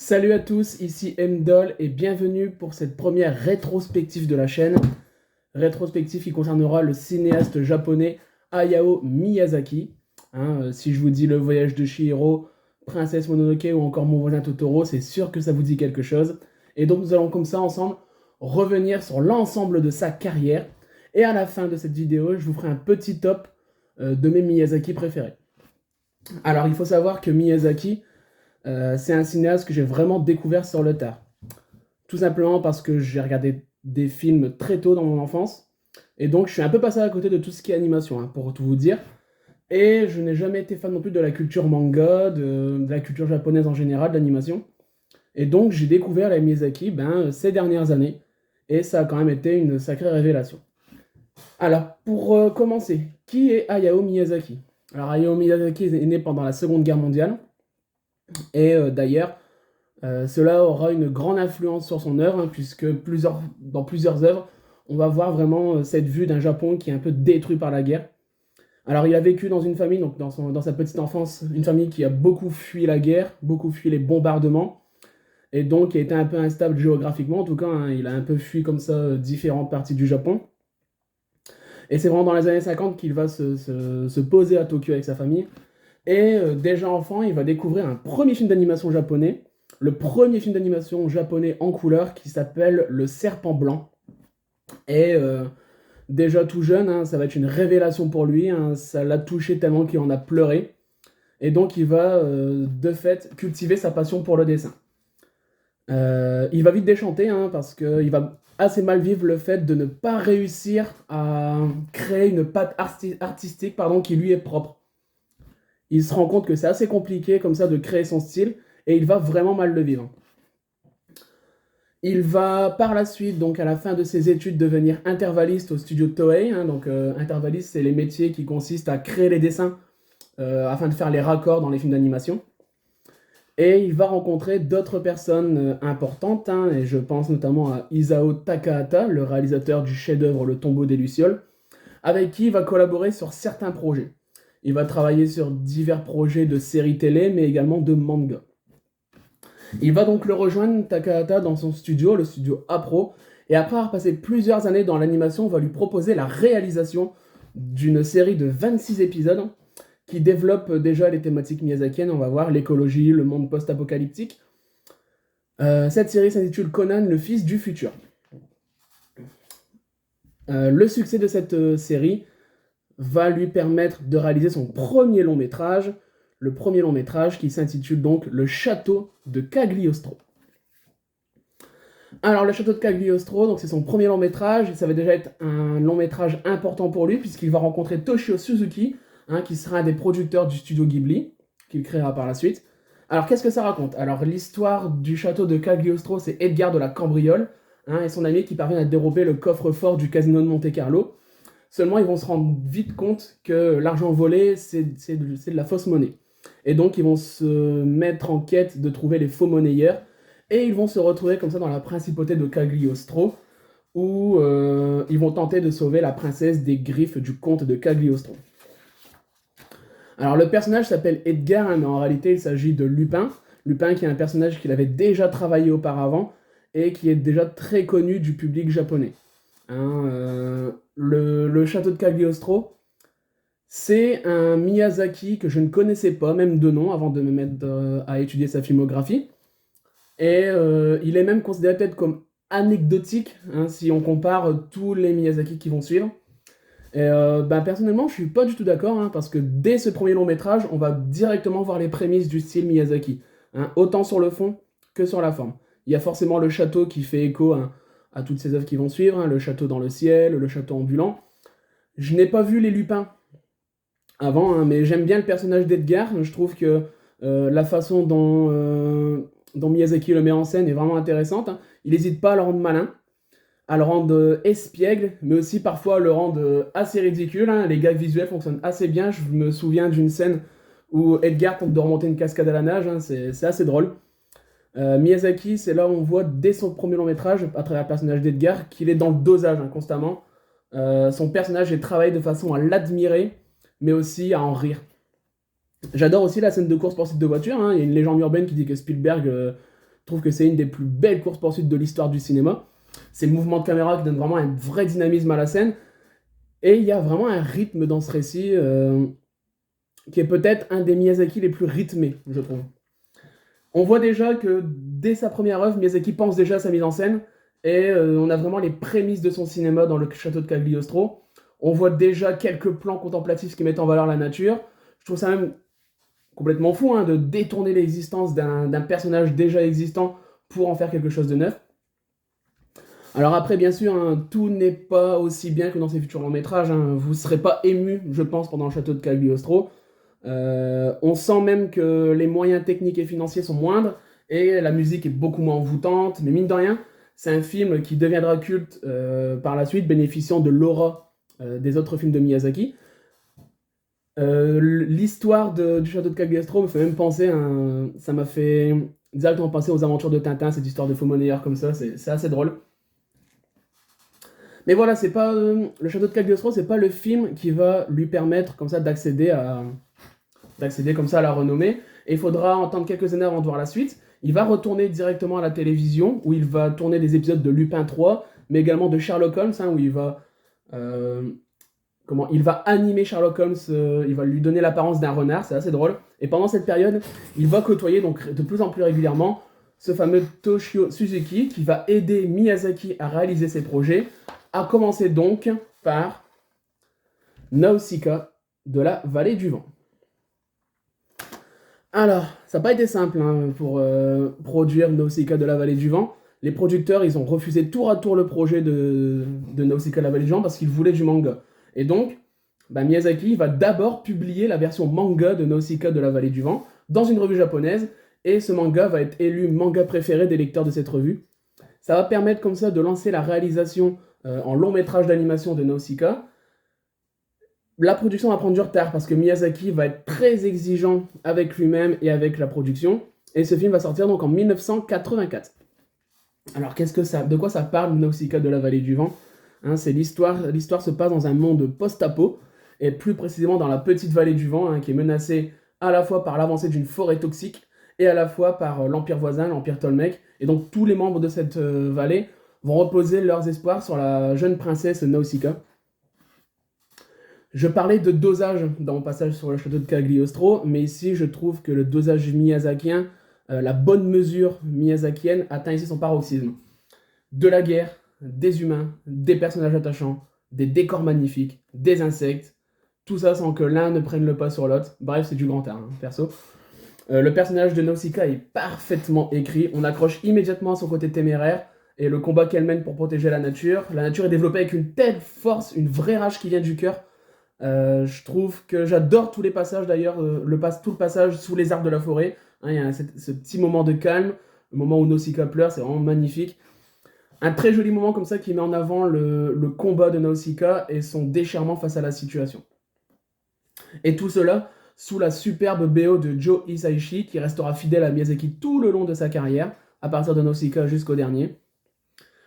Salut à tous, ici Mdol et bienvenue pour cette première rétrospective de la chaîne. Rétrospective qui concernera le cinéaste japonais Hayao Miyazaki. Si je vous dis Le Voyage de Chihiro, Princesse Mononoke ou encore Mon voisin Totoro, c'est sûr que ça vous dit quelque chose. Et donc nous allons comme ça ensemble revenir sur l'ensemble de sa carrière. Et à la fin de cette vidéo, je vous ferai un petit top de mes Miyazaki préférés. Alors il faut savoir que Miyazaki, c'est un cinéaste que j'ai vraiment découvert sur le tard. Tout simplement parce que j'ai regardé des films très tôt dans mon enfance. Et donc je suis un peu passé à côté de tout ce qui est animation, pour tout vous dire. Et je n'ai jamais été fan non plus de la culture manga, de la culture japonaise en général, d'animation. Et donc j'ai découvert la Miyazaki ces dernières années. Et ça a quand même été une sacrée révélation. Alors, pour commencer, qui est Hayao Miyazaki? Alors Hayao Miyazaki est né pendant la Seconde Guerre mondiale. Et d'ailleurs, cela aura une grande influence sur son œuvre, puisque dans plusieurs œuvres, on va voir vraiment cette vue d'un Japon qui est un peu détruit par la guerre. Alors, il a vécu dans une famille, donc dans sa petite enfance, une famille qui a beaucoup fui la guerre, beaucoup fui les bombardements, et donc qui a été un peu instable géographiquement. En tout cas, il a un peu fui comme ça différentes parties du Japon. Et c'est vraiment dans les années 50 qu'il va se poser à Tokyo avec sa famille. Et déjà enfant, il va découvrir un premier film d'animation japonais, le premier film d'animation japonais en couleur qui s'appelle Le Serpent Blanc. Et déjà tout jeune, ça va être une révélation pour lui, ça l'a touché tellement qu'il en a pleuré. Et donc il va de fait cultiver sa passion pour le dessin. Il va vite déchanter parce qu'il va assez mal vivre le fait de ne pas réussir à créer une patte artistique qui lui est propre. Il se rend compte que c'est assez compliqué comme ça de créer son style et il va vraiment mal le vivre. Il va par la suite, donc à la fin de ses études, devenir intervalliste au studio Toei. Intervalliste, c'est les métiers qui consistent à créer les dessins afin de faire les raccords dans les films d'animation. Et il va rencontrer d'autres personnes importantes, et je pense notamment à Isao Takahata, le réalisateur du chef-d'œuvre Le Tombeau des Lucioles, avec qui il va collaborer sur certains projets. Il va travailler sur divers projets de séries télé, mais également de manga. Il va donc le rejoindre, Takahata, dans son studio, le studio Apro, et après avoir passé plusieurs années dans l'animation, on va lui proposer la réalisation d'une série de 26 épisodes qui développe déjà les thématiques miyazakiennes, on va voir, l'écologie, le monde post-apocalyptique. Cette série s'intitule Conan, le fils du futur. Le succès de cette série va lui permettre de réaliser son premier long métrage, le premier long métrage qui s'intitule donc Le Château de Cagliostro. Alors le Château de Cagliostro, donc c'est son premier long métrage, et ça va déjà être un long métrage important pour lui puisqu'il va rencontrer Toshio Suzuki, qui sera un des producteurs du studio Ghibli, qu'il créera par la suite. Alors qu'est-ce que ça raconte? Alors l'histoire du Château de Cagliostro, c'est Edgar de la Cambriole, et son ami qui parvient à dérober le coffre-fort du casino de Monte-Carlo. Seulement, ils vont se rendre vite compte que l'argent volé, c'est de la fausse monnaie. Et donc, ils vont se mettre en quête de trouver les faux monnayeurs. Et ils vont se retrouver comme ça dans la principauté de Cagliostro, où ils vont tenter de sauver la princesse des griffes du comte de Cagliostro. Alors, le personnage s'appelle Edgar, mais en réalité, il s'agit de Lupin. Lupin qui est un personnage qu'il avait déjà travaillé auparavant et qui est déjà très connu du public japonais. Le château de Cagliostro, c'est un Miyazaki que je ne connaissais pas, même de nom, avant de me mettre à étudier sa filmographie. Et il est même considéré peut-être comme anecdotique, si on compare tous les Miyazaki qui vont suivre. Et personnellement, je suis pas du tout d'accord, parce que dès ce premier long métrage, on va directement voir les prémices du style Miyazaki, autant sur le fond que sur la forme. Il y a forcément le château qui fait écho à toutes ces œuvres qui vont suivre, le château dans le ciel, le château ambulant. Je n'ai pas vu les Lupins avant, mais j'aime bien le personnage d'Edgar. Je trouve que la façon dont Miyazaki le met en scène est vraiment intéressante. Il n'hésite pas à le rendre malin, à le rendre espiègle, mais aussi parfois à le rendre assez ridicule. Les gags visuels fonctionnent assez bien. Je me souviens d'une scène où Edgar tente de remonter une cascade à la nage, c'est assez drôle. Miyazaki, c'est là où on voit dès son premier long métrage, à travers le personnage d'Edgar, qu'il est dans le dosage constamment. Son personnage est travaillé de façon à l'admirer, mais aussi à en rire. J'adore aussi la scène de course-poursuite de voiture. Il y a une légende urbaine qui dit que Spielberg trouve que c'est une des plus belles courses-poursuites de l'histoire du cinéma. Ces mouvements de caméra qui donnent vraiment un vrai dynamisme à la scène. Et il y a vraiment un rythme dans ce récit qui est peut-être un des Miyazaki les plus rythmés, je trouve. On voit déjà que dès sa première œuvre, Miyazaki pense déjà à sa mise en scène, et on a vraiment les prémices de son cinéma dans le château de Cagliostro. On voit déjà quelques plans contemplatifs qui mettent en valeur la nature. Je trouve ça même complètement fou de détourner l'existence d'un personnage déjà existant pour en faire quelque chose de neuf. Alors après, bien sûr, tout n'est pas aussi bien que dans ses futurs longs métrages. Vous ne serez pas ému, je pense, pendant le château de Cagliostro. On sent même que les moyens techniques et financiers sont moindres, et la musique est beaucoup moins envoûtante, mais mine de rien, c'est un film qui deviendra culte par la suite, bénéficiant de l'aura des autres films de Miyazaki. L'histoire du château de Cagliostro me fait même penser, ça m'a fait directement penser aux aventures de Tintin, cette histoire de faux monnayeur comme ça, c'est assez drôle. Mais voilà, c'est pas le château de Cagliostro, c'est pas le film qui va lui permettre comme ça d'accéder comme ça à la renommée. Et il faudra attendre quelques années avant de voir la suite. Il va retourner directement à la télévision, où il va tourner des épisodes de Lupin 3, mais également de Sherlock Holmes, où il va animer Sherlock Holmes, il va lui donner l'apparence d'un renard, c'est assez drôle. Et pendant cette période, il va côtoyer donc de plus en plus régulièrement ce fameux Toshio Suzuki qui va aider Miyazaki à réaliser ses projets, à commencer donc par Nausicaa de la vallée du vent. Alors, ça n'a pas été simple pour produire Nausicaa de la vallée du vent. Les producteurs, ils ont refusé tour à tour le projet de Nausicaa de la vallée du vent parce qu'ils voulaient du manga. Et donc, Miyazaki va d'abord publier la version manga de Nausicaa de la vallée du vent dans une revue japonaise, et ce manga va être élu manga préféré des lecteurs de cette revue. Ça va permettre comme ça de lancer la réalisation en long métrage d'animation de Nausicaa. La production va prendre du retard parce que Miyazaki va être très exigeant avec lui-même et avec la production, et ce film va sortir donc en 1984. Alors de quoi ça parle, Nausicaa de la vallée du vent? C'est l'histoire se passe dans un monde post-apo, et plus précisément dans la petite vallée du vent, qui est menacée à la fois par l'avancée d'une forêt toxique et à la fois par l'empire voisin, l'empire Tolmec. Et donc tous les membres de cette vallée vont reposer leurs espoirs sur la jeune princesse Nausicaa. Je parlais de dosage dans mon passage sur le château de Cagliostro, mais ici je trouve que le dosage miyazakien, la bonne mesure miyazakienne, atteint ici son paroxysme. De la guerre, des humains, des personnages attachants, des décors magnifiques, des insectes, tout ça sans que l'un ne prenne le pas sur l'autre. Bref, c'est du grand art, perso. Le personnage de Nausicaa est parfaitement écrit, on accroche immédiatement à son côté téméraire, et le combat qu'elle mène pour protéger la nature est développée avec une telle force, une vraie rage qui vient du cœur. Je trouve que j'adore tous les passages d'ailleurs, tout le passage sous les arbres de la forêt. Il y a ce petit moment de calme, le moment où Nausicaa pleure, c'est vraiment magnifique. Un très joli moment comme ça qui met en avant le combat de Nausicaa et son déchirement face à la situation. Et tout cela sous la superbe BO de Joe Hisaishi qui restera fidèle à Miyazaki tout le long de sa carrière, à partir de Nausicaa jusqu'au dernier.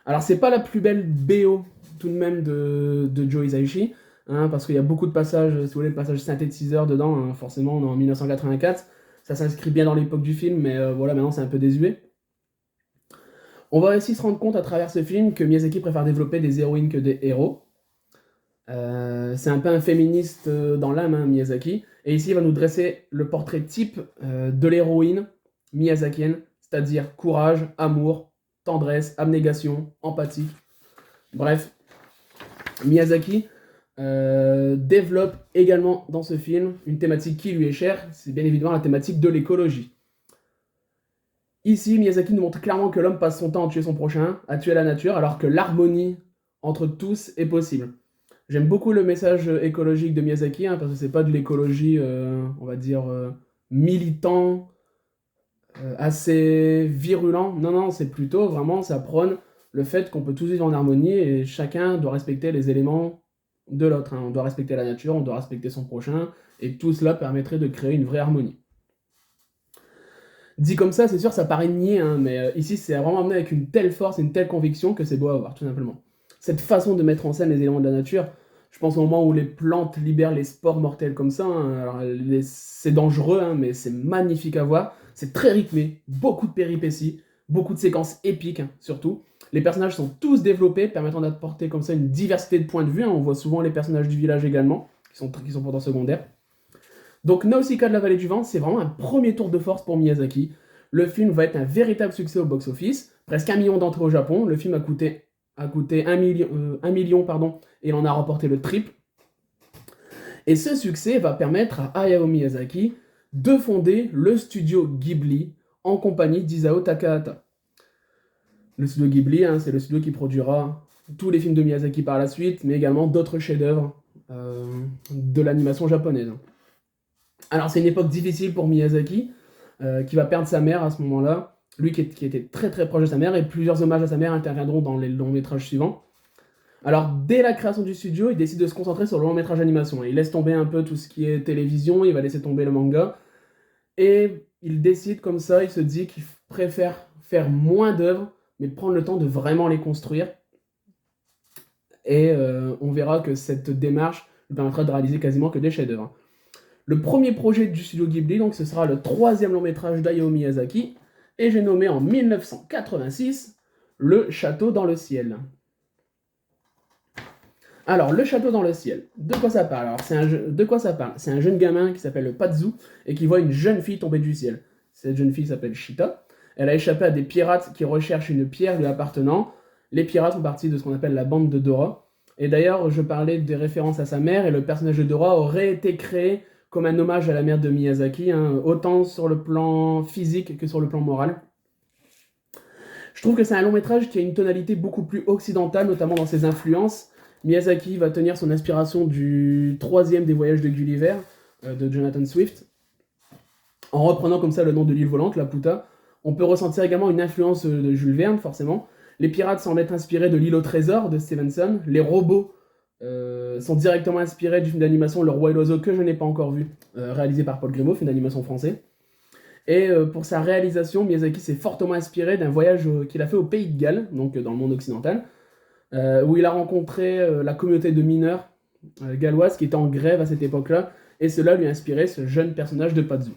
Alors c'est pas la plus belle BO tout de même de Joe Hisaishi, parce qu'il y a beaucoup de passages, si vous voulez, passages synthétiseurs dedans, forcément on est en 1984, ça s'inscrit bien dans l'époque du film, mais voilà, maintenant c'est un peu désuet. On va aussi se rendre compte à travers ce film que Miyazaki préfère développer des héroïnes que des héros. C'est un peu un féministe dans l'âme, Miyazaki, et ici il va nous dresser le portrait type de l'héroïne miyazakienne, c'est-à-dire courage, amour, tendresse, abnégation, empathie. Bref, Miyazaki développe également dans ce film une thématique qui lui est chère, c'est bien évidemment la thématique de l'écologie. Ici, Miyazaki nous montre clairement que l'homme passe son temps à tuer son prochain, à tuer la nature, alors que l'harmonie entre tous est possible. J'aime beaucoup le message écologique de Miyazaki, parce que c'est pas de l'écologie, on va dire, militant, assez virulent. Non, c'est plutôt vraiment, ça prône le fait qu'on peut tous vivre en harmonie et chacun doit respecter les éléments de l'autre. On doit respecter la nature, on doit respecter son prochain, et tout cela permettrait de créer une vraie harmonie. Dit comme ça, c'est sûr, ça paraît niais, mais ici, c'est vraiment amené avec une telle force et une telle conviction que c'est beau à voir, tout simplement. Cette façon de mettre en scène les éléments de la nature, je pense au moment où les plantes libèrent les spores mortels comme ça, alors, c'est dangereux, mais c'est magnifique à voir, c'est très rythmé, beaucoup de péripéties, beaucoup de séquences épiques, hein, surtout. Les personnages sont tous développés, permettant d'apporter comme ça une diversité de points de vue, hein. On voit souvent les personnages du village également, qui sont pourtant secondaires. Donc Nausicaa de la vallée du vent, c'est vraiment un premier tour de force pour Miyazaki. Le film va être un véritable succès au box-office, presque 1 million d'entrées au Japon. Le film a coûté 1 million, pardon, et il en a remporté le triple. Et ce succès va permettre à Hayao Miyazaki de fonder le studio Ghibli en compagnie d'Isao Takahata. Le studio Ghibli, hein, c'est le studio qui produira tous les films de Miyazaki par la suite, mais également d'autres chefs-d'œuvre de l'animation japonaise. Alors c'est une époque difficile pour Miyazaki, qui va perdre sa mère à ce moment-là, lui qui était très très proche de sa mère, et plusieurs hommages à sa mère interviendront dans les longs métrages suivants. Alors dès la création du studio, il décide de se concentrer sur le long métrage animation. Il laisse tomber un peu tout ce qui est télévision, il va laisser tomber le manga, et il décide comme ça, il se dit qu'il préfère faire moins d'œuvres, mais prendre le temps de vraiment les construire. Et on verra que cette démarche lui permettra de réaliser quasiment que des chefs-d'œuvre. Le premier projet du studio Ghibli, donc ce sera le 3e long métrage d'Hayao Miyazaki, et j'ai nommé en 1986 Le Château dans le ciel. Alors, Le Château dans le ciel, de quoi ça parle? Alors, de quoi ça parle? C'est un jeune gamin qui s'appelle Pazu et qui voit une jeune fille tomber du ciel. Cette jeune fille s'appelle Shita. Elle a échappé à des pirates qui recherchent une pierre lui appartenant. Les pirates font partie de ce qu'on appelle la bande de Dora. Et d'ailleurs, je parlais des références à sa mère, et le personnage de Dora aurait été créé comme un hommage à la mère de Miyazaki, hein, autant sur le plan physique que sur le plan moral. Je trouve que c'est un long métrage qui a une tonalité beaucoup plus occidentale, notamment dans ses influences. Miyazaki va tenir son inspiration du 3e des voyages de Gulliver, de Jonathan Swift, en reprenant comme ça le nom de l'île volante, Laputa. On peut ressentir également une influence de Jules Verne, forcément. Les pirates semblent être inspirés de l'île au trésor de Stevenson. Les robots sont directement inspirés du film d'animation Le Roi et l'Oiseau, que je n'ai pas encore vu, réalisé par Paul Grimaud, film d'animation français. Et pour sa réalisation, Miyazaki s'est fortement inspiré d'un voyage qu'il a fait au Pays de Galles, donc dans le monde occidental, où il a rencontré la communauté de mineurs galloises qui étaient en grève à cette époque-là, et cela lui a inspiré ce jeune personnage de Pazu.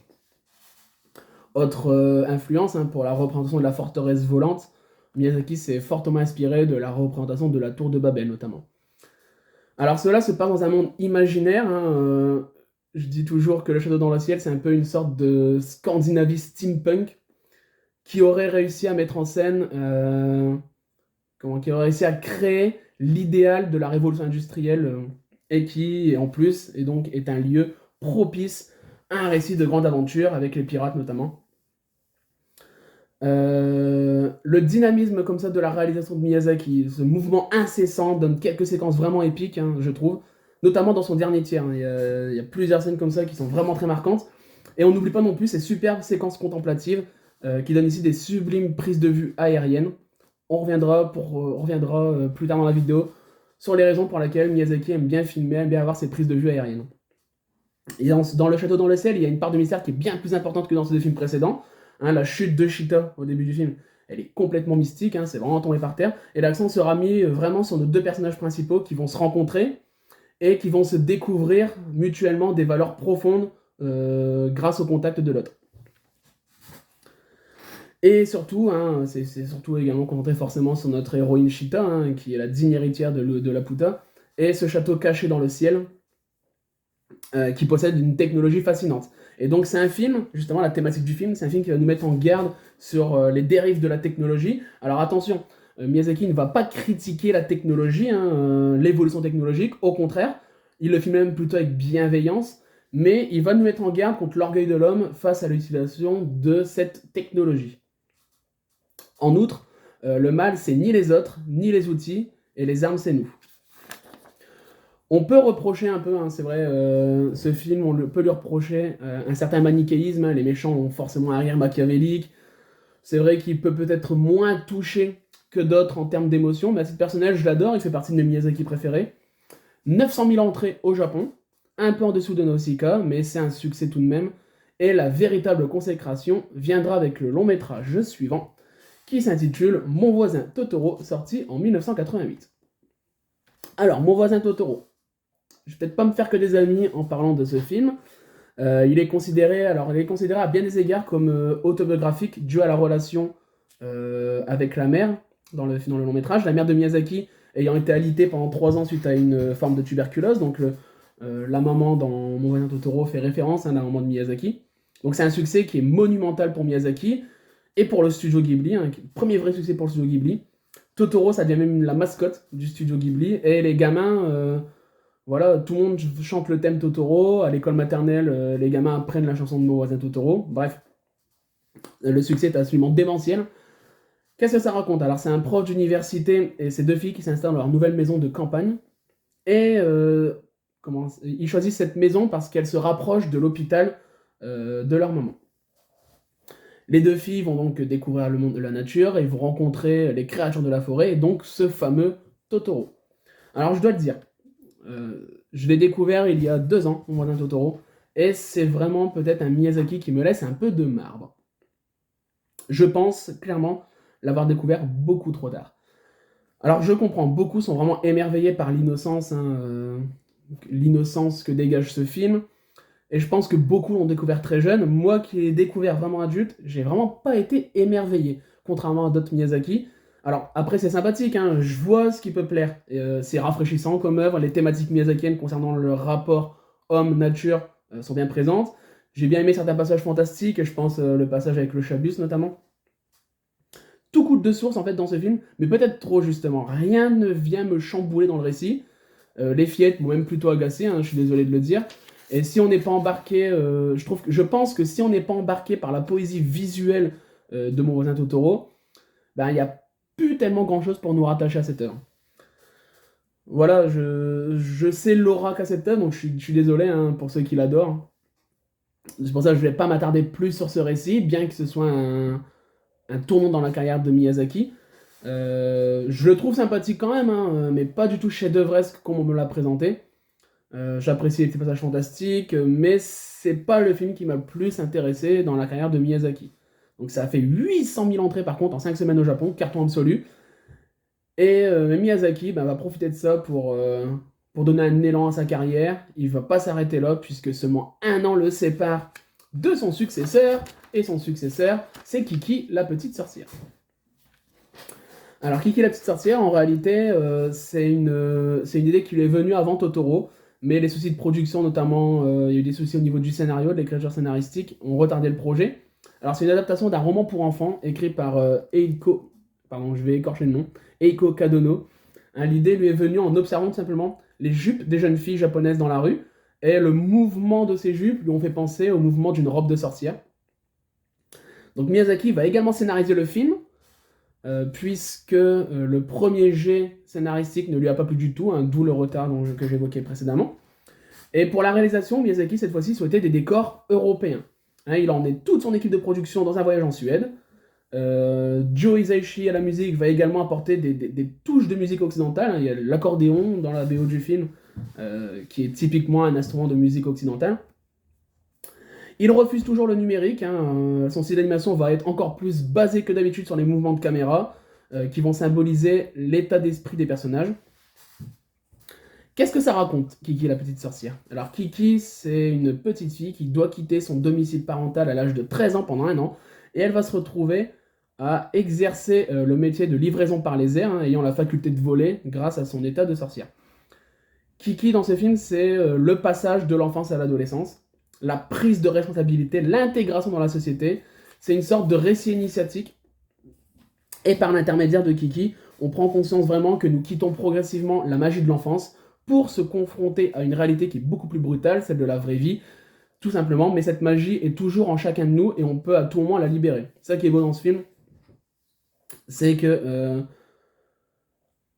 Autre influence, hein, pour la représentation de la forteresse volante, Miyazaki s'est fortement inspiré de la représentation de la tour de Babel notamment. Alors cela se passe dans un monde imaginaire, hein, je dis toujours que Le Château dans le ciel, c'est un peu une sorte de Scandinavie steampunk qui aurait réussi à mettre en scène, qui aurait réussi à créer l'idéal de la révolution industrielle, et qui, en plus, est un lieu propice à un récit de grande aventure avec les pirates notamment. Le dynamisme comme ça de la réalisation de Miyazaki, ce mouvement incessant donne quelques séquences vraiment épiques, hein, je trouve, notamment dans son dernier tiers. Hein. Il y a plusieurs scènes comme ça qui sont vraiment très marquantes. Et on n'oublie pas non plus ces superbes séquences contemplatives qui donnent ici des sublimes prises de vue aériennes. On reviendra plus tard dans la vidéo sur les raisons pour lesquelles Miyazaki aime bien filmer, aime bien avoir ces prises de vue aériennes. Et dans Le Château dans le ciel, il y a une part de mystère qui est bien plus importante que dans ces deux films précédents. Hein, la chute de Shita au début du film, elle est complètement mystique, hein, c'est vraiment tombé par terre. Et l'accent sera mis vraiment sur nos deux personnages principaux qui vont se rencontrer et qui vont se découvrir mutuellement des valeurs profondes grâce au contact de l'autre. Et surtout, hein, c'est surtout également concentré forcément sur notre héroïne Shita, hein, qui est la digne héritière de Laputa, et ce château caché dans le ciel, qui possède une technologie fascinante. Et donc c'est un film, justement la thématique du film, c'est un film qui va nous mettre en garde sur les dérives de la technologie. Alors attention, Miyazaki ne va pas critiquer la technologie, hein, l'évolution technologique, au contraire, il le filme même plutôt avec bienveillance, mais il va nous mettre en garde contre l'orgueil de l'homme face à l'utilisation de cette technologie. En outre, le mal c'est ni les autres, ni les outils, et les armes c'est nous. On peut reprocher un peu, hein, c'est vrai, ce film, peut lui reprocher un certain manichéisme, hein, les méchants ont forcément un arrière machiavélique, c'est vrai qu'il peut peut-être moins toucher que d'autres en termes d'émotion, mais à titre personnel, je l'adore, il fait partie de mes Miyazaki préférés. 900 000 entrées au Japon, un peu en dessous de Nausicaa, mais c'est un succès tout de même, et la véritable consécration viendra avec le long métrage suivant, qui s'intitule Mon voisin Totoro, sorti en 1988. Alors, Mon voisin Totoro, je vais peut-être pas me faire que des amis en parlant de ce film. Il est considéré à bien des égards comme autobiographique, dû à la relation avec la mère dans le long métrage. La mère de Miyazaki ayant été alitée pendant 3 ans suite à une forme de tuberculose. Donc la maman dans Mon voisin Totoro fait référence à la maman de Miyazaki. Donc c'est un succès qui est monumental pour Miyazaki et pour le studio Ghibli, hein, premier vrai succès pour le studio Ghibli. Totoro, ça devient même la mascotte du studio Ghibli. Et les gamins, voilà, tout le monde chante le thème Totoro. À l'école maternelle, les gamins apprennent la chanson de Mon voisin Totoro. Bref, le succès est absolument démentiel. Qu'est-ce que ça raconte? Alors, c'est un prof d'université et ses 2 filles qui s'installent dans leur nouvelle maison de campagne. Et ils choisissent cette maison parce qu'elle se rapproche de l'hôpital de leur maman. Les 2 filles vont donc découvrir le monde de la nature et vont rencontrer les créatures de la forêt, et donc ce fameux Totoro. Alors, je dois le dire, je l'ai découvert il y a 2 ans, Mon voisin Totoro, et c'est vraiment peut-être un Miyazaki qui me laisse un peu de marbre. Je pense clairement l'avoir découvert beaucoup trop tard. Alors je comprends, beaucoup sont vraiment émerveillés par l'innocence, hein, l'innocence que dégage ce film, et je pense que beaucoup l'ont découvert très jeune. Moi qui l'ai découvert vraiment adulte, j'ai vraiment pas été émerveillé, contrairement à d'autres Miyazaki. Alors après c'est sympathique, hein, je vois ce qui peut plaire, c'est rafraîchissant comme œuvre, les thématiques miyazakiennes concernant le rapport homme-nature sont bien présentes. J'ai bien aimé certains passages fantastiques, je pense le passage avec le Chabus notamment. Tout coule de source en fait dans ce film, mais peut-être trop justement. Rien ne vient me chambouler dans le récit. Les fillettes m'ont même plutôt agacé, hein, je suis désolé de le dire. Et si on n'est pas embarqué, je pense que si on n'est pas embarqué par la poésie visuelle de Mon voisin Totoro, ben il n'y a plus tellement grand chose pour nous rattacher à cette œuvre. Voilà, je sais l'aura qu'a cette œuvre, donc je suis désolé hein, pour ceux qui l'adorent. C'est pour ça que je ne vais pas m'attarder plus sur ce récit, bien que ce soit un tournant dans la carrière de Miyazaki. Je le trouve sympathique quand même, hein, mais pas du tout chef-d'œuvresque comme on me l'a présenté. J'apprécie les petits passages fantastiques, mais c'est pas le film qui m'a le plus intéressé dans la carrière de Miyazaki. Donc ça a fait 800 000 entrées par contre en 5 semaines au Japon, carton absolu. Et Miyazaki va profiter de ça pour donner un élan à sa carrière. Il va pas s'arrêter là, puisque seulement 1 an le sépare de son successeur, et son successeur, c'est Kiki, la petite sorcière. Alors Kiki, la petite sorcière, en réalité, c'est une idée qui lui est venue avant Totoro, mais les soucis de production, notamment, il y a eu des soucis au niveau du scénario, de l'écriture scénaristique, ont retardé le projet. Alors c'est une adaptation d'un roman pour enfants, écrit par Eiko, pardon, je vais écorcher le nom, Eiko Kadono. Hein, l'idée lui est venue en observant tout simplement les jupes des jeunes filles japonaises dans la rue, et le mouvement de ces jupes lui ont fait penser au mouvement d'une robe de sorcière. Donc Miyazaki va également scénariser le film, puisque le premier jet scénaristique ne lui a pas plu du tout, hein, d'où le retard que j'évoquais précédemment. Et pour la réalisation, Miyazaki cette fois-ci souhaitait des décors européens. Hein, il a emmené toute son équipe de production dans un voyage en Suède. Joe Hisaishi à la musique va également apporter des touches de musique occidentale. Hein. Il y a l'accordéon dans la BO du film, qui est typiquement un instrument de musique occidentale. Il refuse toujours le numérique, hein. Son style d'animation va être encore plus basé que d'habitude sur les mouvements de caméra, qui vont symboliser l'état d'esprit des personnages. Qu'est-ce que ça raconte, Kiki la petite sorcière? Alors Kiki, c'est une petite fille qui doit quitter son domicile parental à l'âge de 13 ans pendant 1 an, et elle va se retrouver à exercer le métier de livraison par les airs, hein, ayant la faculté de voler grâce à son état de sorcière. Kiki dans ce film, c'est le passage de l'enfance à l'adolescence, la prise de responsabilité, l'intégration dans la société. C'est une sorte de récit initiatique. Et par l'intermédiaire de Kiki, on prend conscience vraiment que nous quittons progressivement la magie de l'enfance pour se confronter à une réalité qui est beaucoup plus brutale, celle de la vraie vie, tout simplement. Mais cette magie est toujours en chacun de nous et on peut à tout moment la libérer. C'est ça qui est beau dans ce film, c'est que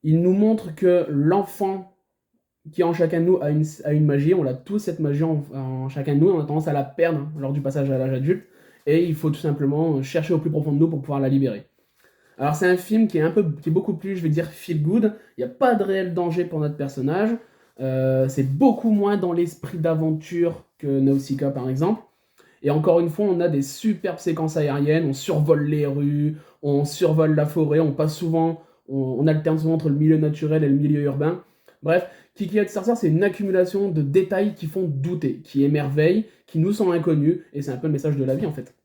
il nous montre que l'enfant qui en chacun de nous a une magie, on a tous cette magie en chacun de nous, on a tendance à la perdre lors du passage à l'âge adulte, et il faut tout simplement chercher au plus profond de nous pour pouvoir la libérer. Alors c'est un film qui est beaucoup plus, je vais dire, feel good, il n'y a pas de réel danger pour notre personnage, c'est beaucoup moins dans l'esprit d'aventure que Nausicaa par exemple, et encore une fois on a des superbes séquences aériennes, on survole les rues, on survole la forêt, on passe souvent, on alterne souvent entre le milieu naturel et le milieu urbain. Bref, Kiki la petite sorcière, c'est une accumulation de détails qui font douter, qui émerveillent, qui nous sont inconnus, et c'est un peu le message de la vie en fait.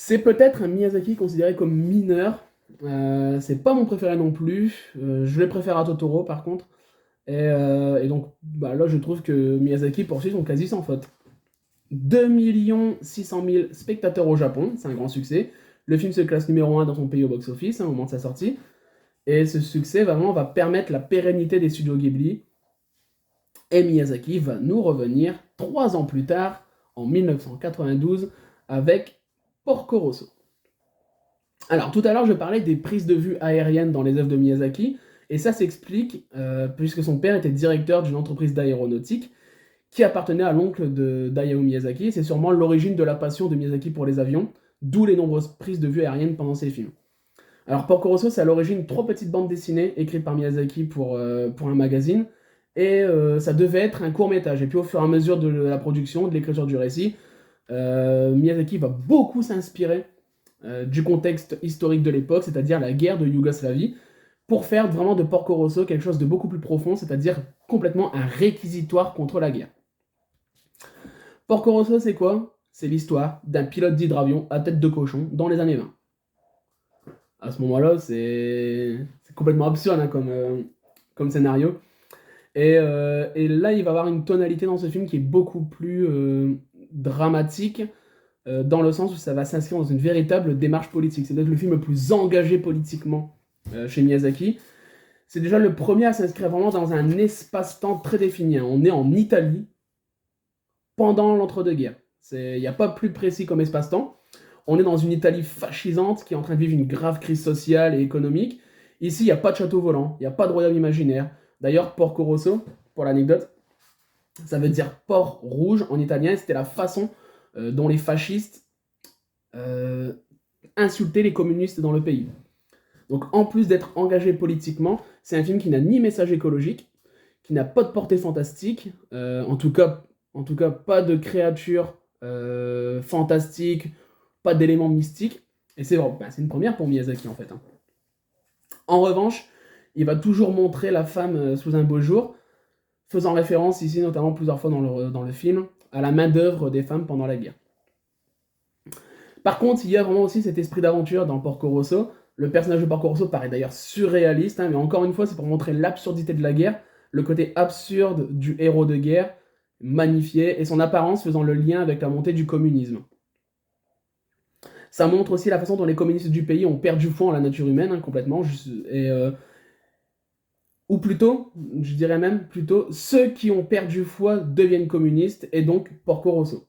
C'est peut-être un Miyazaki considéré comme mineur. C'est pas mon préféré non plus. Je le préfère à Totoro par contre. Et donc bah, là je trouve que Miyazaki poursuit son quasi sans faute. 2 600 000 spectateurs au Japon, c'est un grand succès. Le film se classe numéro 1 dans son pays au box-office au moment de sa sortie. Et ce succès vraiment va permettre la pérennité des studios Ghibli. Et Miyazaki va nous revenir 3 ans plus tard, en 1992, avec Porco Rosso. Alors tout à l'heure je parlais des prises de vue aériennes dans les œuvres de Miyazaki, et ça s'explique puisque son père était directeur d'une entreprise d'aéronautique qui appartenait à l'oncle d'Hayao Miyazaki. C'est sûrement l'origine de la passion de Miyazaki pour les avions, d'où les nombreuses prises de vue aériennes pendant ses films. Alors Porco Rosso, c'est à l'origine 3 petites bandes dessinées écrites par Miyazaki pour un magazine, et ça devait être un court-métrage. Et puis au fur et à mesure de la production, de l'écriture du récit, Miyazaki va beaucoup s'inspirer du contexte historique de l'époque, c'est-à-dire la guerre de Yougoslavie, pour faire vraiment de Porco Rosso quelque chose de beaucoup plus profond, c'est-à-dire complètement un réquisitoire contre la guerre. Porco Rosso, c'est quoi? C'est l'histoire d'un pilote d'hydravion à tête de cochon dans les années 20. À ce moment-là, c'est complètement absurde hein, comme scénario. Et là, il va avoir une tonalité dans ce film qui est beaucoup plus dramatique, dans le sens où ça va s'inscrire dans une véritable démarche politique. C'est peut-être le film le plus engagé politiquement chez Miyazaki. C'est déjà le premier à s'inscrire vraiment dans un espace-temps très défini. Hein. On est en Italie pendant l'entre-deux-guerres. Il n'y a pas plus précis comme espace-temps. On est dans une Italie fascisante qui est en train de vivre une grave crise sociale et économique. Ici, il n'y a pas de château volant, il n'y a pas de royaume imaginaire. D'ailleurs, Porco Rosso, pour l'anecdote, ça veut dire port rouge en italien. C'était la façon dont les fascistes insultaient les communistes dans le pays. Donc en plus d'être engagé politiquement, c'est un film qui n'a ni message écologique, qui n'a pas de portée fantastique, en tout cas pas de créatures fantastiques, pas d'éléments mystiques, et c'est une première pour Miyazaki en fait. Hein. En revanche, il va toujours montrer la femme sous un beau jour, faisant référence ici notamment plusieurs fois dans le film, à la main-d'œuvre des femmes pendant la guerre. Par contre, il y a vraiment aussi cet esprit d'aventure dans Porco Rosso. Le personnage de Porco Rosso paraît d'ailleurs surréaliste, hein, mais encore une fois, c'est pour montrer l'absurdité de la guerre, le côté absurde du héros de guerre, magnifié, et son apparence faisant le lien avec la montée du communisme. Ça montre aussi la façon dont les communistes du pays ont perdu foi en la nature humaine, hein, complètement, ou plutôt, je dirais même plutôt, ceux qui ont perdu foi deviennent communistes, et donc Porco Rosso.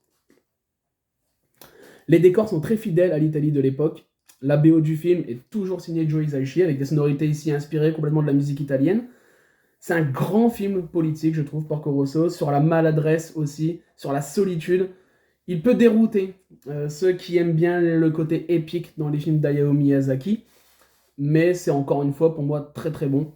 Les décors sont très fidèles à l'Italie de l'époque. La BO du film est toujours signée Joe Hisaishi, avec des sonorités ici inspirées complètement de la musique italienne. C'est un grand film politique, je trouve, Porco Rosso, sur la maladresse aussi, sur la solitude. Il peut dérouter ceux qui aiment bien le côté épique dans les films d'Hayao Miyazaki, mais c'est encore une fois pour moi très très bon.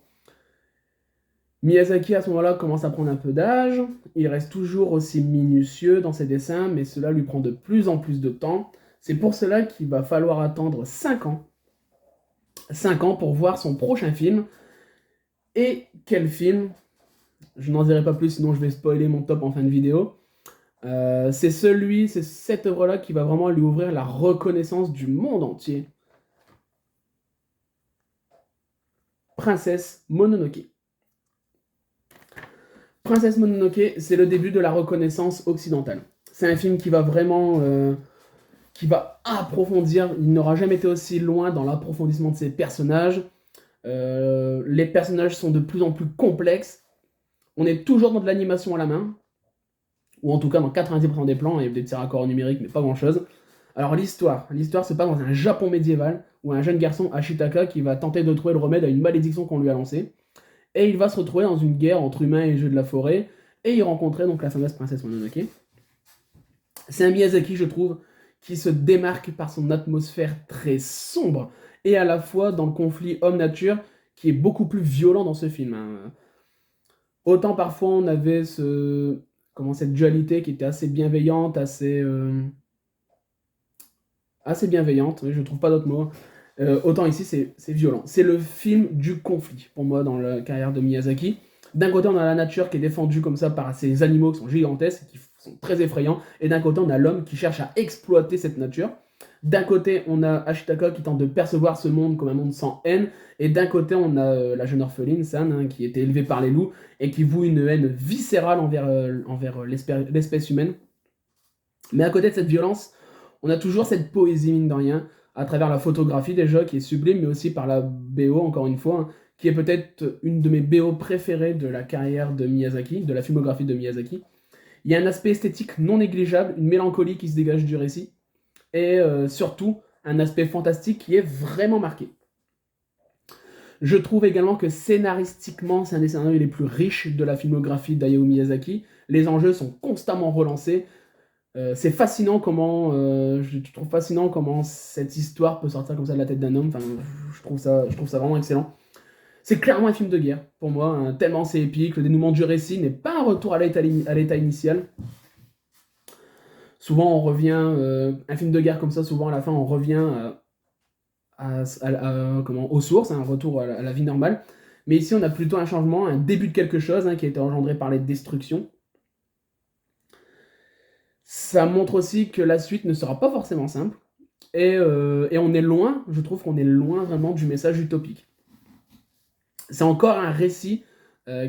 Miyazaki à ce moment-là commence à prendre un peu d'âge, il reste toujours aussi minutieux dans ses dessins, mais cela lui prend de plus en plus de temps. C'est pour cela qu'il va falloir attendre 5 ans. 5 ans pour voir son prochain film. Et quel film? Je n'en dirai pas plus, sinon je vais spoiler mon top en fin de vidéo. C'est cette œuvre-là qui va vraiment lui ouvrir la reconnaissance du monde entier. Princesse Mononoke. Princesse Mononoke, c'est le début de la reconnaissance occidentale. C'est un film qui va vraiment... qui va approfondir, il n'aura jamais été aussi loin dans l'approfondissement de ses personnages. Les personnages sont de plus en plus complexes. On est toujours dans de l'animation à la main, ou en tout cas dans 90% des plans, il y a des petits raccords numériques, mais pas grand-chose. Alors l'histoire se passe dans un Japon médiéval, où un jeune garçon, Ashitaka, qui va tenter de trouver le remède à une malédiction qu'on lui a lancée, et il va se retrouver dans une guerre entre humains et jeux de la forêt, et il rencontrait donc la fameuse princesse Mononoke. C'est un Miyazaki, je trouve, qui se démarque par son atmosphère très sombre, et à la fois dans le conflit homme-nature, qui est beaucoup plus violent dans ce film. Hein. Autant parfois on avait cette dualité qui était assez bienveillante, assez bienveillante, je trouve pas d'autre mot. Autant ici c'est violent. C'est le film du conflit, pour moi, dans la carrière de Miyazaki. D'un côté, on a la nature qui est défendue comme ça par ces animaux qui sont gigantesques, qui sont très effrayants, et d'un côté, on a l'homme qui cherche à exploiter cette nature. D'un côté, on a Ashitaka qui tente de percevoir ce monde comme un monde sans haine, et d'un côté, on a la jeune orpheline, San, hein, qui était élevée par les loups, et qui voue une haine viscérale envers l'espèce humaine. Mais à côté de cette violence, on a toujours cette poésie, mine de rien, à travers la photographie déjà, qui est sublime, mais aussi par la BO, encore une fois, hein, qui est peut-être une de mes BO préférées de la carrière de Miyazaki, de la filmographie de Miyazaki. Il y a un aspect esthétique non négligeable, une mélancolie qui se dégage du récit, et surtout un aspect fantastique qui est vraiment marqué. Je trouve également que scénaristiquement, c'est un des scénarios les plus riches de la filmographie d'Hayao Miyazaki. Les enjeux sont constamment relancés. C'est fascinant comment, je trouve fascinant comment cette histoire peut sortir comme ça de la tête d'un homme. Enfin, je trouve ça vraiment excellent. C'est clairement un film de guerre pour moi, hein, tellement c'est épique. Le dénouement du récit n'est pas un retour à l'état initial. Souvent, on revient, un film de guerre comme ça, souvent à la fin, on revient aux sources, un retour à la vie normale. Mais ici, on a plutôt un changement, un début de quelque chose hein, qui a été engendré par les destructions. Ça montre aussi que la suite ne sera pas forcément simple. Et on est loin, je trouve qu'on est loin vraiment du message utopique. C'est encore un récit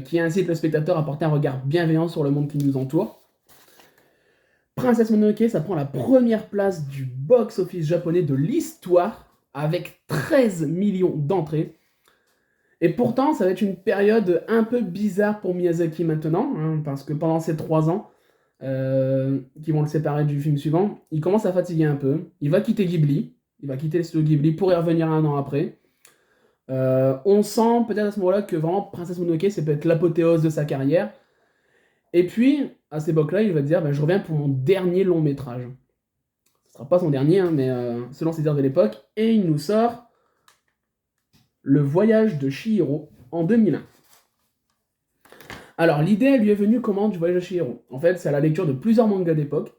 qui incite le spectateur à porter un regard bienveillant sur le monde qui nous entoure. Princesse Mononoke, ça prend la première place du box-office japonais de l'histoire, avec 13 millions d'entrées. Et pourtant, ça va être une période un peu bizarre pour Miyazaki maintenant, hein, parce que pendant ces 3 ans, qui vont le séparer du film suivant, il commence à fatiguer un peu. Il va quitter Ghibli, il va quitter le studio Ghibli pour y revenir un an après. On sent peut-être à ce moment-là que vraiment Princesse Mononoke, c'est peut-être l'apothéose de sa carrière. Et puis, à cette époque-là, il va dire je reviens pour mon dernier long métrage. Ce ne sera pas son dernier, hein, mais selon ses dires de l'époque. Et il nous sort Le Voyage de Chihiro en 2001. Alors, l'idée lui est venue comment du Voyage de Chihiro? En fait, c'est à la lecture de plusieurs mangas d'époque,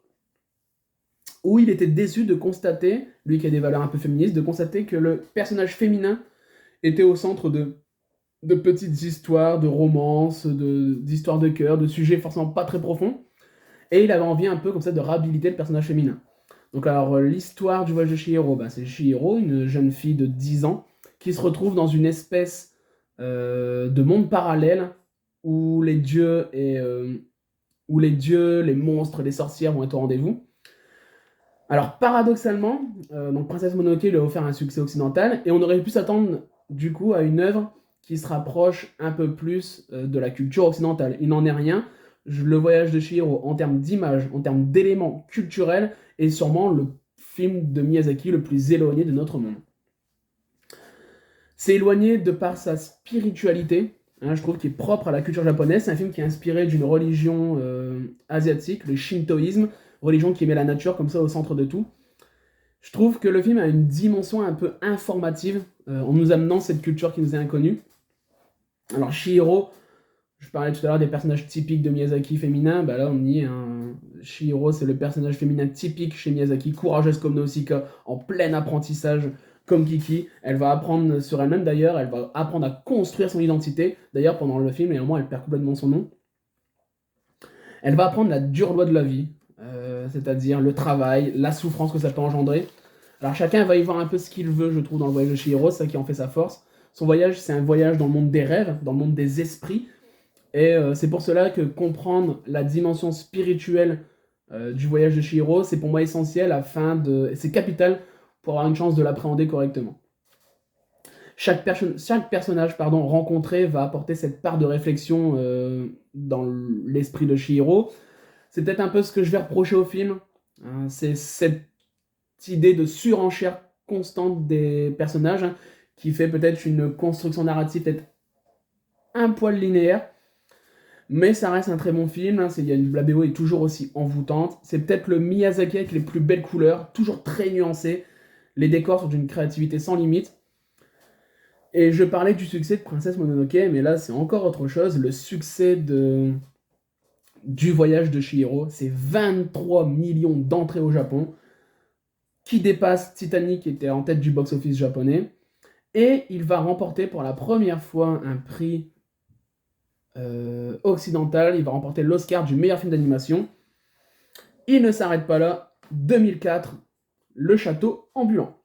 où il était déçu de constater, lui qui a des valeurs un peu féministes, de constater que le personnage féminin était au centre de petites histoires, de romances, d'histoires de cœur, de sujets forcément pas très profonds. Et il avait envie un peu comme ça de réhabiliter le personnage féminin. Donc alors l'histoire du voyage de Chihiro, c'est Chihiro, une jeune fille de 10 ans, qui se retrouve dans une espèce de monde parallèle où les dieux, les monstres, les sorcières vont être au rendez-vous. Alors paradoxalement, donc Princesse Mononoke lui a offert un succès occidental, et on aurait pu s'attendre du coup à une œuvre qui se rapproche un peu plus de la culture occidentale. Il n'en est rien. Le Voyage de Chihiro, en termes d'image, en termes d'éléments culturels, est sûrement le film de Miyazaki le plus éloigné de notre monde. C'est éloigné de par sa spiritualité, hein, je trouve, qui est propre à la culture japonaise. C'est un film qui est inspiré d'une religion asiatique, le shintoïsme, religion qui met la nature comme ça au centre de tout. Je trouve que le film a une dimension un peu informative en nous amenant cette culture qui nous est inconnue. Alors Chihiro, je parlais tout à l'heure des personnages typiques de Miyazaki féminin, là on y est. Hein. Chihiro, c'est le personnage féminin typique chez Miyazaki, courageuse comme Nausicaa, en plein apprentissage comme Kiki. Elle va apprendre sur elle-même d'ailleurs, elle va apprendre à construire son identité. D'ailleurs, pendant le film, et à un moment, elle perd complètement son nom. Elle va apprendre la dure loi de la vie, c'est-à-dire le travail, la souffrance que ça peut engendrer. Alors chacun va y voir un peu ce qu'il veut, je trouve, dans le voyage de Chihiro, c'est ça qui en fait sa force. Son voyage, c'est un voyage dans le monde des rêves, dans le monde des esprits. Et c'est pour cela que comprendre la dimension spirituelle du voyage de Chihiro, c'est pour moi essentiel c'est capital pour avoir une chance de l'appréhender correctement. Chaque personnage rencontré va apporter cette part de réflexion dans l'esprit de Chihiro. C'est peut-être un peu ce que je vais reprocher au film. Hein, c'est cette idée de surenchère constante des personnages qui fait peut-être une construction narrative peut-être un poil linéaire. Mais ça reste un très bon film, hein, la BO est toujours aussi envoûtante. C'est peut-être le Miyazaki avec les plus belles couleurs, toujours très nuancé. Les décors sont d'une créativité sans limite. Et je parlais du succès de Princesse Mononoke, mais là c'est encore autre chose. Le succès du voyage de Chihiro, c'est 23 millions d'entrées au Japon, qui dépasse Titanic qui était en tête du box-office japonais. Et il va remporter pour la première fois un prix occidental, il va remporter l'Oscar du meilleur film d'animation. Il ne s'arrête pas là. 2004, le château ambulant.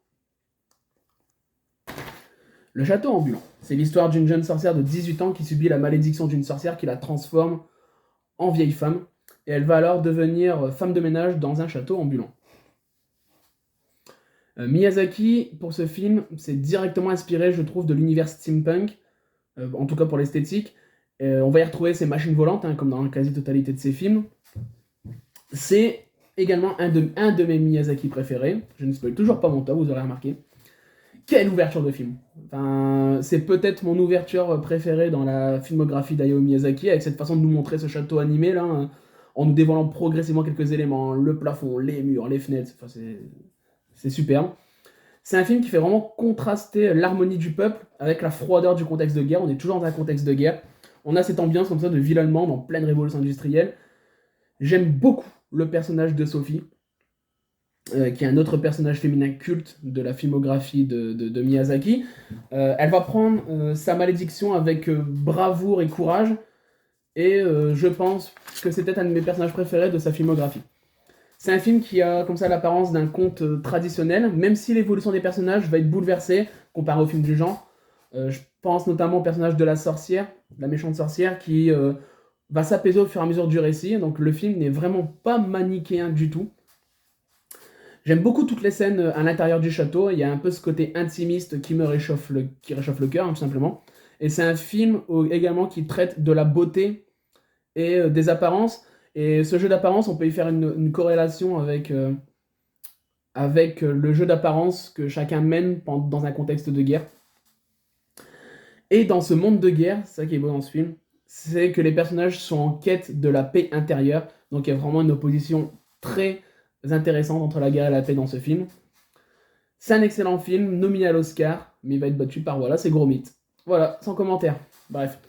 Le château ambulant, c'est l'histoire d'une jeune sorcière de 18 ans qui subit la malédiction d'une sorcière qui la transforme en vieille femme, et elle va alors devenir femme de ménage dans un château ambulant. Miyazaki, pour ce film, s'est directement inspiré, je trouve, de l'univers steampunk, en tout cas pour l'esthétique. On va y retrouver ces machines volantes, comme dans la quasi-totalité de ses films. C'est également un de mes Miyazaki préférés. Je ne spoil toujours pas mon top, vous aurez remarqué. Quelle ouverture de film! Enfin, c'est peut-être mon ouverture préférée dans la filmographie d'Hayao Miyazaki, avec cette façon de nous montrer ce château animé, là, en nous dévoilant progressivement quelques éléments, le plafond, les murs, les fenêtres, enfin, c'est superbe. C'est un film qui fait vraiment contraster l'harmonie du peuple avec la froideur du contexte de guerre. On est toujours dans un contexte de guerre. On a cette ambiance comme ça de ville allemande en pleine révolution industrielle. J'aime beaucoup le personnage de Sophie, qui est un autre personnage féminin culte de la filmographie de Miyazaki. Elle va prendre sa malédiction avec bravoure et courage, et je pense que c'est peut-être un de mes personnages préférés de sa filmographie. C'est un film qui a comme ça l'apparence d'un conte traditionnel, même si l'évolution des personnages va être bouleversée comparé au film du genre. Je pense notamment au personnage de la sorcière, la méchante sorcière, qui va s'apaiser au fur et à mesure du récit. Donc le film n'est vraiment pas manichéen du tout. J'aime beaucoup toutes les scènes à l'intérieur du château. Il y a un peu ce côté intimiste qui réchauffe le cœur, tout simplement. Et c'est un film également qui traite de la beauté et des apparences. Et ce jeu d'apparence, on peut y faire une corrélation avec le jeu d'apparence que chacun mène dans un contexte de guerre. Et dans ce monde de guerre, c'est ça qui est beau dans ce film, c'est que les personnages sont en quête de la paix intérieure. Donc il y a vraiment une opposition très intéressante entre la guerre et la paix dans ce film. C'est un excellent film, nominé à l'Oscar, mais il va être battu par, voilà, c'est gros mythe. Voilà, sans commentaire. Bref,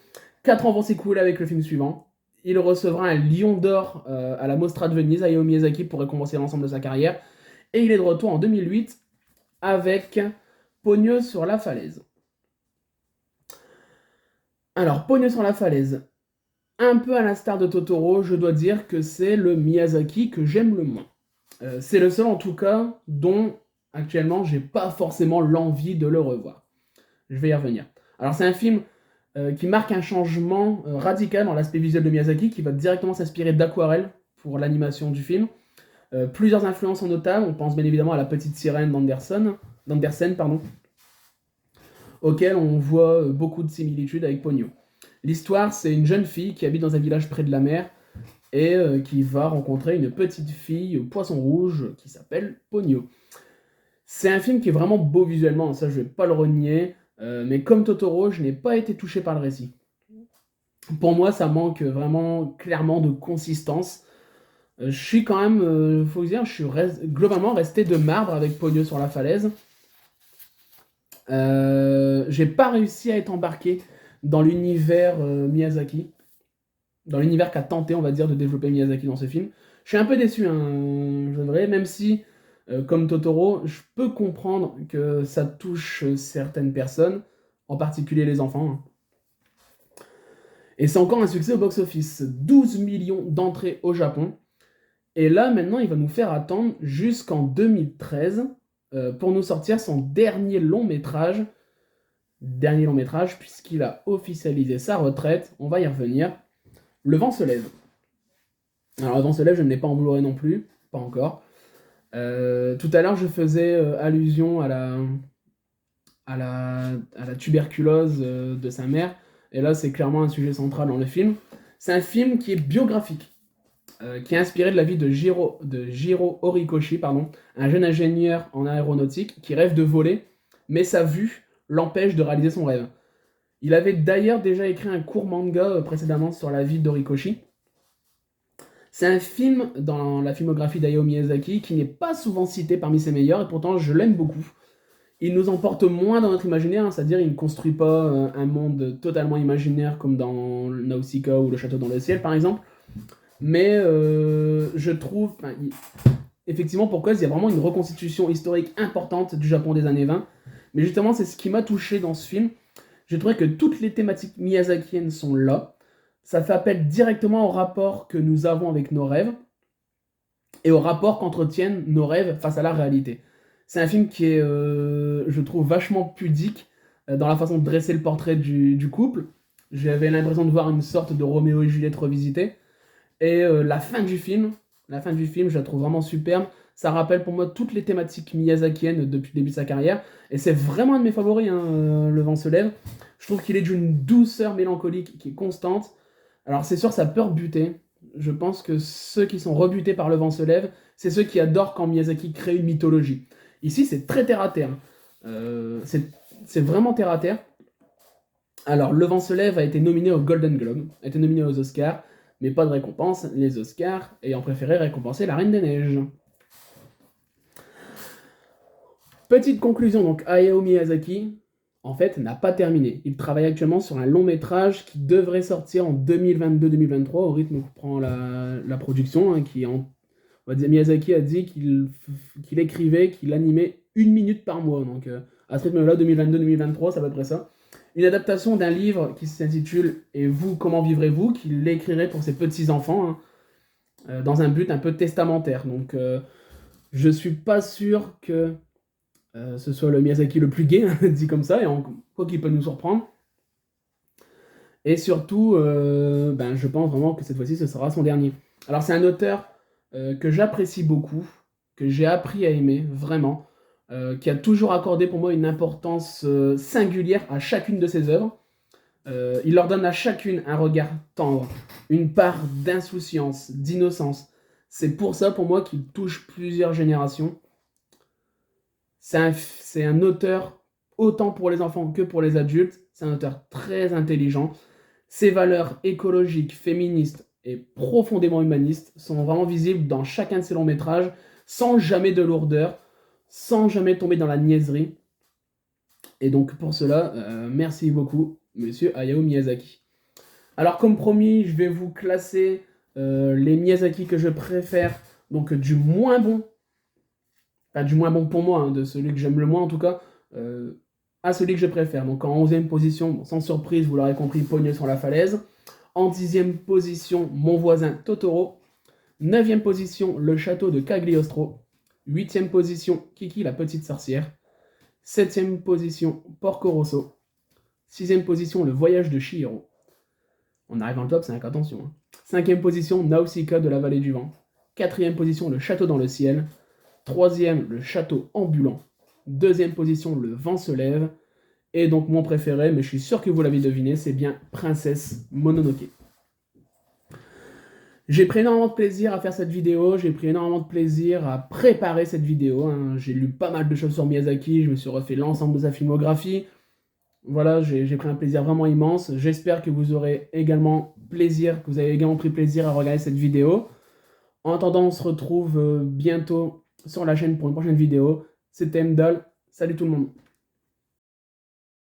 4 ans vont s'écouler avec le film suivant. Il recevra un Lion d'Or à la Mostra de Venise, Hayao Miyazaki, pour récompenser l'ensemble de sa carrière. Et il est de retour en 2008 avec Pogno sur la falaise. Alors, Pogno sur la falaise. Un peu à l'instar de Totoro, je dois dire que c'est le Miyazaki que j'aime le moins. C'est le seul, en tout cas, dont actuellement j'ai pas forcément l'envie de le revoir. Je vais y revenir. Alors, c'est un film qui marque un changement radical dans l'aspect visuel de Miyazaki, qui va directement s'inspirer d'aquarelle pour l'animation du film. Plusieurs influences sont notables, on pense bien évidemment à La Petite Sirène d'Andersen, auquel on voit beaucoup de similitudes avec Pogno. L'histoire, c'est une jeune fille qui habite dans un village près de la mer et qui va rencontrer une petite fille au poisson rouge qui s'appelle Pogno. C'est un film qui est vraiment beau visuellement, ça je vais pas le renier, mais comme Totoro, je n'ai pas été touché par le récit. Pour moi, ça manque vraiment clairement de consistance. Je suis quand même, faut dire, je suis globalement resté de marbre avec Pogno sur la falaise. J'ai pas réussi à être embarqué dans l'univers Miyazaki, dans l'univers qu'a tenté, on va dire, de développer Miyazaki dans ce film. Je suis un peu déçu, je dirais, même si, comme Totoro, je peux comprendre que ça touche certaines personnes, en particulier les enfants. Et c'est encore un succès au box-office. 12 millions d'entrées au Japon. Et là, maintenant, il va nous faire attendre jusqu'en 2013 pour nous sortir son dernier long métrage, puisqu'il a officialisé sa retraite. On va y revenir. Le vent se lève. Alors, Le vent se lève, je ne l'ai pas en Blu-ray non plus, pas encore. Tout à l'heure, je faisais allusion à la tuberculose de sa mère. Et là, c'est clairement un sujet central dans le film. C'est un film qui est biographique, qui est inspiré de la vie de Jiro Horikoshi, un jeune ingénieur en aéronautique qui rêve de voler, mais sa vue l'empêche de réaliser son rêve. Il avait d'ailleurs déjà écrit un court manga précédemment sur la vie d'Horikoshi. C'est un film dans la filmographie d'Hayao Miyazaki qui n'est pas souvent cité parmi ses meilleurs, et pourtant je l'aime beaucoup. Il nous emporte moins dans notre imaginaire, c'est-à-dire il ne construit pas un monde totalement imaginaire comme dans Nausicaa ou Le Château dans le ciel par exemple, mais je trouve, effectivement pour cause, il y a vraiment une reconstitution historique importante du Japon des années 20, mais justement c'est ce qui m'a touché dans ce film. J'ai trouvé que toutes les thématiques miyazakiennes sont là, ça fait appel directement au rapport que nous avons avec nos rêves, et au rapport qu'entretiennent nos rêves face à la réalité. C'est un film qui est, je trouve, vachement pudique dans la façon de dresser le portrait du couple. J'avais l'impression de voir une sorte de Roméo et Juliette revisité. Et la fin du film, je la trouve vraiment superbe. Ça rappelle pour moi toutes les thématiques miyazakiennes depuis le début de sa carrière. Et c'est vraiment un de mes favoris, hein, Le vent se lève. Je trouve qu'il est d'une douceur mélancolique qui est constante. Alors c'est sûr, ça peut rebuter. Je pense que ceux qui sont rebutés par Le vent se lève, c'est ceux qui adorent quand Miyazaki crée une mythologie. Ici, c'est très terre à terre. C'est vraiment terre à terre. Alors, Le vent se lève a été nominé au Golden Globe, a été nominé aux Oscars, mais pas de récompense, les Oscars ayant préféré récompenser La Reine des Neiges. Petite conclusion, donc Hayao Miyazaki, en fait, n'a pas terminé. Il travaille actuellement sur un long métrage qui devrait sortir en 2022-2023, au rythme que prend la production, hein, on va dire, Miyazaki a dit qu'il écrivait, qu'il animait 1 minute par mois. Donc, à ce rythme-là, 2022-2023, c'est à peu près ça. Une adaptation d'un livre qui s'intitule Et vous, comment vivrez-vous, qu'il écrirait pour ses petits-enfants, hein, dans un but un peu testamentaire. Donc, je suis pas sûr que ce soit le Miyazaki le plus gay, dit comme ça, et quoi qu'il peut nous surprendre. Et surtout, je pense vraiment que cette fois-ci, ce sera son dernier. Alors, c'est un auteur que j'apprécie beaucoup, que j'ai appris à aimer, vraiment, qui a toujours accordé pour moi une importance singulière à chacune de ses œuvres. Il leur donne à chacune un regard tendre, une part d'insouciance, d'innocence. C'est pour ça, pour moi, qu'il touche plusieurs générations. C'est un auteur autant pour les enfants que pour les adultes. C'est un auteur très intelligent. Ses valeurs écologiques, féministes et profondément humanistes sont vraiment visibles dans chacun de ses longs métrages, sans jamais de lourdeur, sans jamais tomber dans la niaiserie. Et donc pour cela, merci beaucoup, monsieur Hayao Miyazaki. Alors comme promis, je vais vous classer les Miyazaki que je préfère, donc du moins bon, pas du moins bon pour moi, hein, de celui que j'aime le moins en tout cas, à celui que je préfère. Donc en 11e position, bon, sans surprise, vous l'aurez compris, Pogno sur la falaise. En 10e position, Mon voisin Totoro. 9e position, Le château de Cagliostro. 8e position, Kiki la petite sorcière. 7e position, Porco Rosso. 6e position, Le voyage de Chihiro. On arrive dans le top 5, attention. Hein. 5e position, Nausicaa de la vallée du vent. 4e position, Le château dans le ciel. 3e, Le château ambulant. 2e position, Le vent se lève. Et donc mon préféré, mais je suis sûr que vous l'avez deviné, c'est bien Princesse Mononoke. J'ai pris énormément de plaisir à faire cette vidéo, j'ai pris énormément de plaisir à préparer cette vidéo. Hein. J'ai lu pas mal de choses sur Miyazaki, je me suis refait l'ensemble de sa filmographie. Voilà, j'ai pris un plaisir vraiment immense. J'espère que vous aurez également que vous avez également pris plaisir à regarder cette vidéo. En attendant, on se retrouve bientôt sur la chaîne pour une prochaine vidéo. C'était Mdal, salut tout le monde.